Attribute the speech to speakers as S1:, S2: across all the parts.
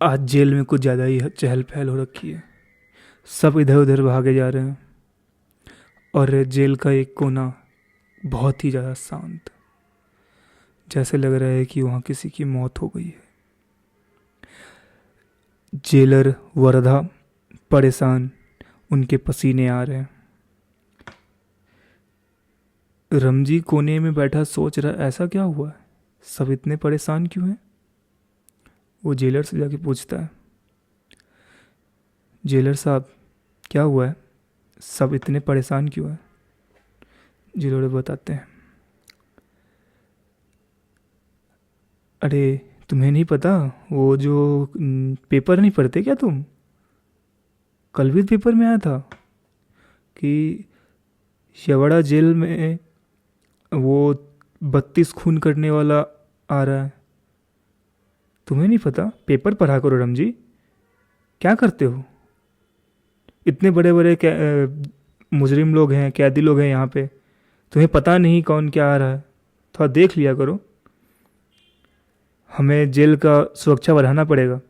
S1: आज जेल में कुछ ज़्यादा ही चहल पहल हो रखी है। सब इधर उधर भागे जा रहे हैं और जेल का एक कोना बहुत ही ज़्यादा शांत, जैसे लग रहा है कि वहाँ किसी की मौत हो गई है। जेलर वरदा परेशान, उनके पसीने आ रहे हैं। रमजी कोने में बैठा सोच रहा, ऐसा क्या हुआ है, सब इतने परेशान क्यों हैं। वो जेलर से जाके पूछता है, जेलर साहब क्या हुआ है, सब इतने परेशान क्यों हैं। जेलर बताते हैं, अरे तुम्हें नहीं पता, वो जो पेपर नहीं पढ़ते क्या तुम, कल भी पेपर में आया था कि शेवड़ा जेल में वो 32 खून करने वाला आ रहा है। तुम्हें नहीं पता, पेपर पढ़ा करो रमजी, क्या करते हो। इतने बड़े बड़े मुजरिम लोग हैं, कैदी लोग हैं यहाँ पे, तुम्हें पता नहीं कौन क्या आ रहा है, थोड़ा देख लिया करो। हमें जेल का सुरक्षा बढ़ाना पड़ेगा।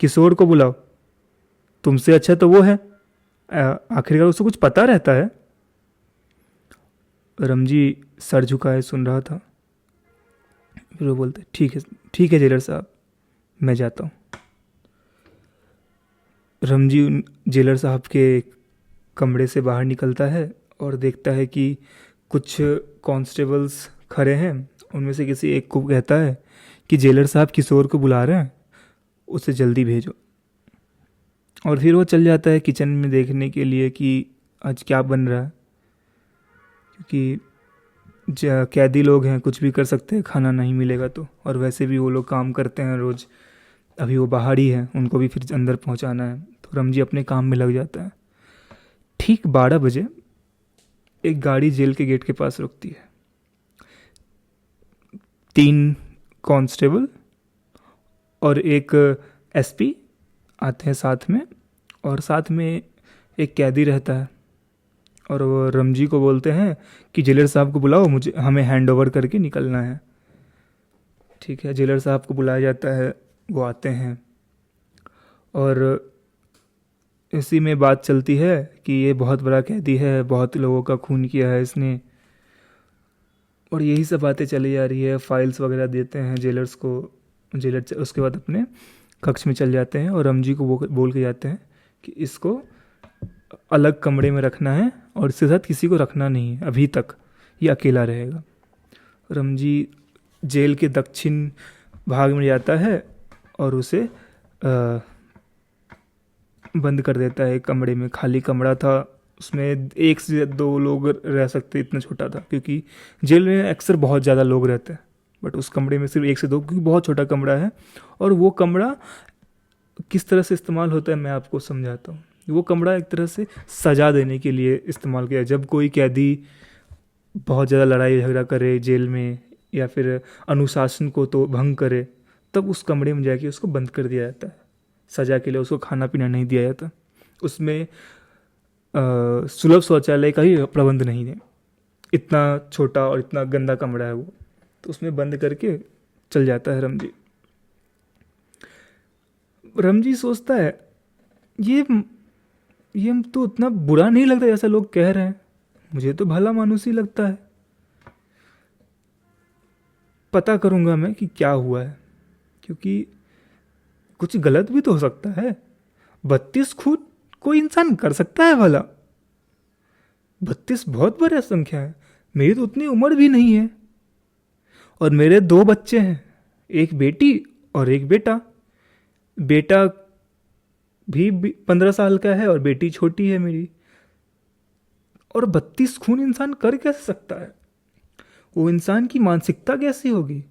S1: किशोर को बुलाओ, तुमसे अच्छा तो वो है, आखिरकार उसको कुछ पता रहता है। रमजी सर झुकाए सुन रहा था। फिर वो बोलते, ठीक है जेलर साहब, मैं जाता हूँ। रमजी उन जेलर साहब के कमरे से बाहर निकलता है और देखता है कि कुछ कांस्टेबल्स खड़े हैं। उनमें से किसी एक को कहता है कि जेलर साहब किशोर को बुला रहे हैं, उसे जल्दी भेजो। और फिर वो चल जाता है किचन में देखने के लिए कि आज क्या बन रहा है, क्योंकि कैदी लोग हैं, कुछ भी कर सकते हैं खाना नहीं मिलेगा तो। और वैसे भी वो लोग काम करते हैं रोज़, अभी वो बाहर ही हैं, उनको भी फिर अंदर पहुंचाना है। तो रमजी अपने काम में लग जाता है। ठीक 12 बजे एक गाड़ी जेल के गेट के पास रुकती है। 3 कांस्टेबल और एक एसपी आते हैं साथ में, और साथ में एक कैदी रहता है। और वो रमजी को बोलते हैं कि जेलर साहब को बुलाओ, मुझे हमें हैंड ओवर करके निकलना है। ठीक है, जेलर साहब को बुलाया जाता है, वो आते हैं और इसी में बात चलती है कि ये बहुत बड़ा कैदी है, बहुत लोगों का खून किया है इसने, और यही सब बातें चली जा रही है। फाइल्स वगैरह देते हैं जेलर्स को। जेलर उसके बाद अपने कक्ष में चल जाते हैं और रमजी को बोल के जाते हैं कि इसको अलग कमरे में रखना है और इसके साथ किसी को रखना नहीं है, अभी तक ये अकेला रहेगा। रमजी जेल के दक्षिण भाग में जाता है और उसे बंद कर देता है। एक कमरे में, खाली कमरा था, उसमें 1 से 2 लोग रह सकते, इतना छोटा था, क्योंकि जेल में अक्सर बहुत ज़्यादा लोग रहते हैं, बट उस कमरे में सिर्फ 1 से 2, क्योंकि बहुत छोटा कमरा है। और वो कमरा किस तरह से इस्तेमाल होता है मैं आपको समझाता हूँ। वो कमरा एक तरह से सज़ा देने के लिए इस्तेमाल किया। जब कोई कैदी बहुत ज़्यादा लड़ाई झगड़ा करे जेल में या फिर अनुशासन को तो भंग करे, तब उस कमरे में जाके उसको बंद कर दिया जाता है सज़ा के लिए। उसको खाना पीना नहीं दिया जाता। उसमें सुलभ शौचालय का ही प्रबंध नहीं है, इतना छोटा और इतना गंदा कमरा है वो। तो उसमें बंद करके चल जाता है रमजी। रमजी सोचता है, ये तो उतना बुरा नहीं लगता जैसा लोग कह रहे हैं, मुझे तो भला मानुस ही लगता है। पता करूंगा मैं कि क्या हुआ है, क्योंकि कुछ गलत भी तो हो सकता है। 32 खून कोई इंसान कर सकता है भला? 32 बहुत बड़ी संख्या है। मेरी तो उतनी उम्र भी नहीं है, और मेरे 2 बच्चे हैं, एक बेटी और एक बेटा। बेटा भी 15 साल का है और बेटी छोटी है मेरी। और 32 खून इंसान कर कैसे सकता है? वो इंसान की मानसिकता कैसी होगी?